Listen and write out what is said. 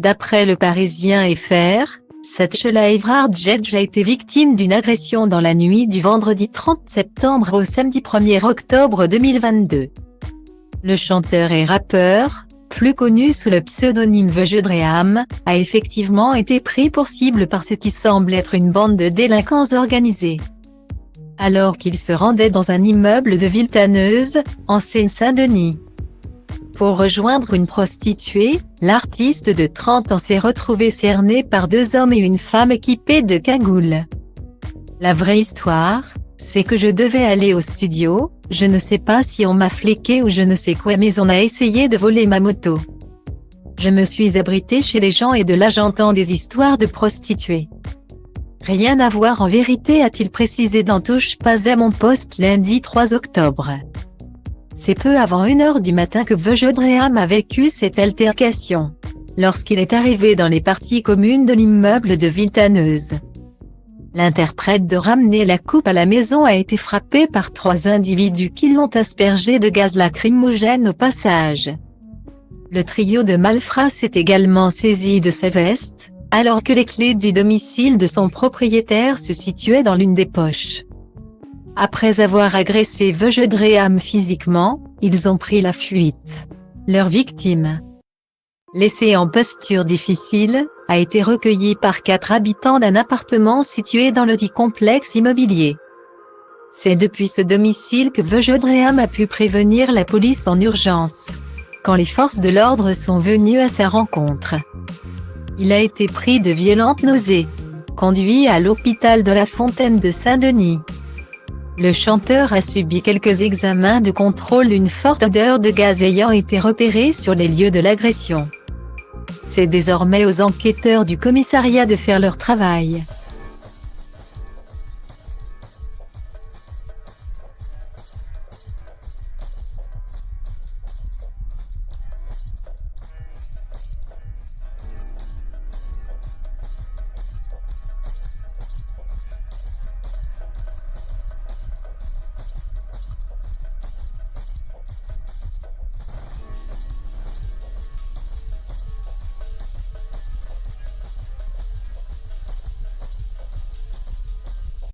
D'après le Parisien FR, Setchela Evrard Jedge a été victime d'une agression dans la nuit du vendredi 30 septembre au samedi 1er octobre 2022. Le chanteur et rappeur, plus connu sous le pseudonyme Vejedream, a effectivement été pris pour cible par ce qui semble être une bande de délinquants organisés. Alors qu'il se rendait dans un immeuble de Villetaneuse, en Seine-Saint-Denis. Pour rejoindre une prostituée, l'artiste de 30 ans s'est retrouvé cerné par deux hommes et une femme équipés de cagoules. La vraie histoire, c'est que je devais aller au studio, je ne sais pas si on m'a fliqué ou je ne sais quoi mais on a essayé de voler ma moto. Je me suis abrité chez les gens et de là j'entends des histoires de prostituées. Rien à voir en vérité, a-t-il précisé dans Touche pas à mon poste lundi 3 octobre. C'est peu avant 1h du matin que Vejedream a vécu cette altercation, lorsqu'il est arrivé dans les parties communes de l'immeuble de Villetaneuse. L'interprète de Ramener la coupe à la maison a été frappé par 3 individus qui l'ont aspergé de gaz lacrymogène au passage. Le trio de malfrats s'est également saisi de sa veste, alors que les clés du domicile de son propriétaire se situaient dans l'une des poches. Après avoir agressé Vejedream physiquement, ils ont pris la fuite. Leur victime, laissée en posture difficile, a été recueillie par 4 habitants d'un appartement situé dans le dit complexe immobilier. C'est depuis ce domicile que Vejedream a pu prévenir la police en urgence, quand les forces de l'ordre sont venues à sa rencontre. Il a été pris de violentes nausées, conduit à l'hôpital de la Fontaine de Saint-Denis. Le chanteur a subi quelques examens de contrôle, une forte odeur de gaz ayant été repérée sur les lieux de l'agression. C'est désormais aux enquêteurs du commissariat de faire leur travail.